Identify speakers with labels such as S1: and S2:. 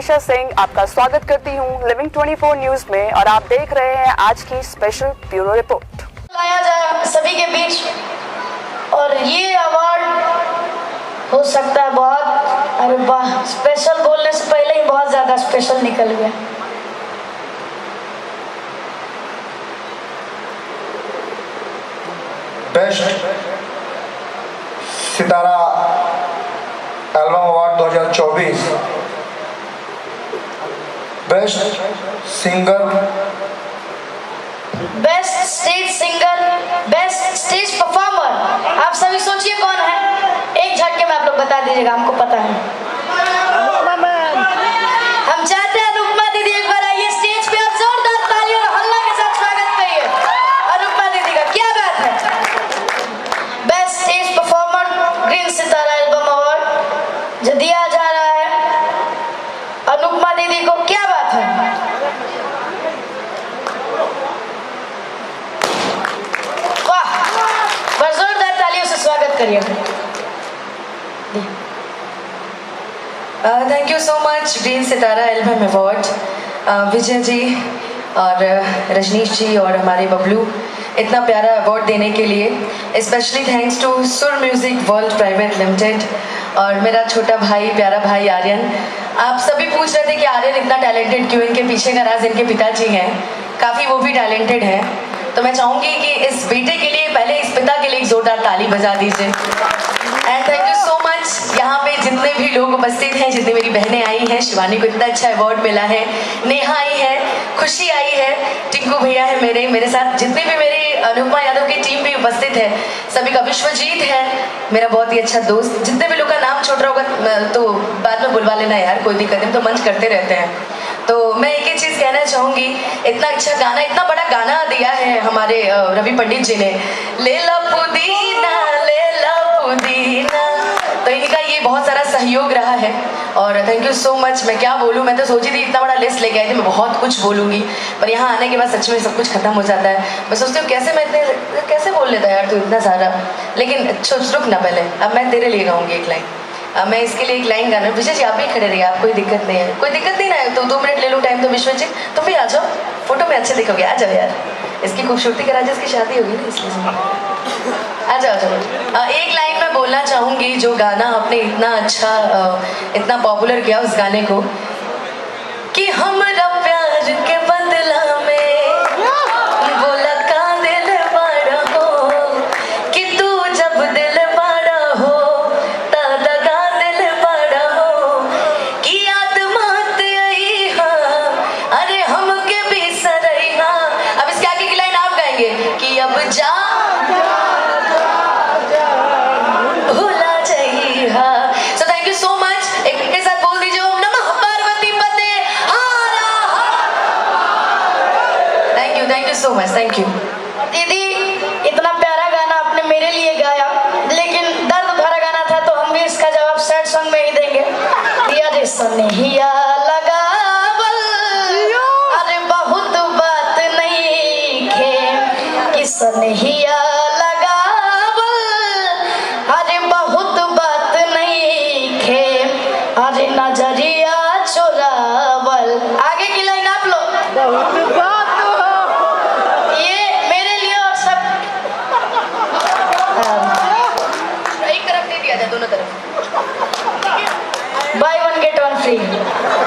S1: मनीषा सिंह आपका स्वागत करती हूँ लिविंग 24 न्यूज में और आप देख रहे हैं आज की स्पेशल ब्यूरो रिपोर्ट।
S2: लाया जाए सभी के बीच और ये अवार्ड हो सकता है बहुत, अरे वाह, स्पेशल बोलने से पहले ही बहुत ज्यादा स्पेशल निकल गया।
S3: Best Sitara album award 2024, best singer,
S2: best stage singer, best stage performer, आप सभी सोचिए कौन है, एक झटके में आप लोग बता दीजिएगा, हमको पता है। हम चाहते हैं अनुपमा दीदी एक बार आइए स्टेज पे और जोरदार तालियों और हल्ला के साथ स्वागत करिए अनुपमा दीदी का। क्या बात है। Best stage performer green Sitara album award जो दिया जा रहा है अनुपमा दीदी को, क्या बात है। वाह, बस जोरदार तालियों से स्वागत करिए।
S4: Thank you so much green Sitara album award, Vijay ji और रजनीश जी और हमारे बबलू इतना प्यारा अवार्ड देने के लिए। स्पेशली थैंक्स टू सुर म्यूजिक वर्ल्ड प्राइवेट लिमिटेड और मेरा छोटा भाई, प्यारा भाई आर्यन। आप सभी पूछ रहे थे कि आर्यन इतना टैलेंटेड क्यों, इनके पीछे का राज इनके पिताजी हैं, काफ़ी वो भी टैलेंटेड हैं। तो मैं चाहूँगी कि इस बेटे के लिए पहले इस पिता के लिए एक जोरदार ताली बजा दीजिए। And thank you so much यहाँ पे जितने भी लोग उपस्थित हैं, जितनी मेरी बहनें आई हैं, शिवानी को इतना अच्छा अवार्ड मिला है, नेहा आई है, खुशी आई है, टिंकू भैया है मेरे साथ, जितने भी मेरी अनुपमा यादव की टीम भी उपस्थित है, सभी का, विश्वजीत है मेरा बहुत ही अच्छा दोस्त, जितने भी लोग का नाम छोड़ रहा होगा तो बाद में बुलवा लेना यार, कोई दिक्कत नहीं, तो मंच करते रहते हैं। तो मैं एक ही चीज़ कहना चाहूँगी, इतना अच्छा गाना, इतना बड़ा गाना दिया है हमारे रवि पंडित जी ने, ले ला पुदीना ले ला पुदीना, तो इनका ये बहुत सारा सहयोग रहा है और थैंक यू सो मच। मैं क्या बोलूँ, मैं तो सोची थी इतना बड़ा लिस्ट लेके आई थी, मैं बहुत कुछ बोलूँगी, पर यहाँ आने के बाद सच में सब कुछ खत्म हो जाता है। मैं सोचती हूँ कैसे मैं इतने कैसे बोल लेता यार तू इतना सारा, लेकिन रुक ना पहले, अब मैं तेरे लिए गाऊँगी एक लाइन। मैं इसके लिए एक लाइन गाना, विजय जी आप भी खड़े रहिए, आप कोई दिक्कत नहीं है, कोई दिक्कत नहीं ना है, तो 2 मिनट ले लो टाइम। तो विश्वजीत तुम भी आ जाओ, फोटो में अच्छे दिखोगे, आ जाओ यार, इसकी खूबसूरती का राज, इसकी शादी होगी ना इसलिए आ जाओ। एक लाइन मैं बोलना चाहूँगी, जो गाना आपने इतना अच्छा इतना पॉपुलर किया उस गाने को, कि हमरा प्यार के बदला में बोला का दिल बड़ा हो, कि तू जब दिल बड़ा हो ता दगा दिल बड़ा हो, कि आत्मात आई हाँ अरे हमके भी सरई हाँ। अब इसके आगे की लाइन आप गाएंगे कि अब जा भूला चाहिए हाँ। So thank you so much, एक के साथ बोल दीजिए ओम नमः पार्वती पते हारा। Thank you so much, thank you.
S2: दीदी इतना प्यारा गाना आपने मेरे लिए गाया, लेकिन दर्द भरा गाना था तो हम भी इसका जवाब सैड सॉन्ग में ही देंगे। दिया रे सनहिया लगावल, अरे बहुत बात नहीं खे कि सनहिया लगावल, अरे बहुत बात नहीं खे, अरे नजरिया चोरावल। आगे की लाइन आप लोग, दोनों तरफ बाय 1 गेट 1 फ्री।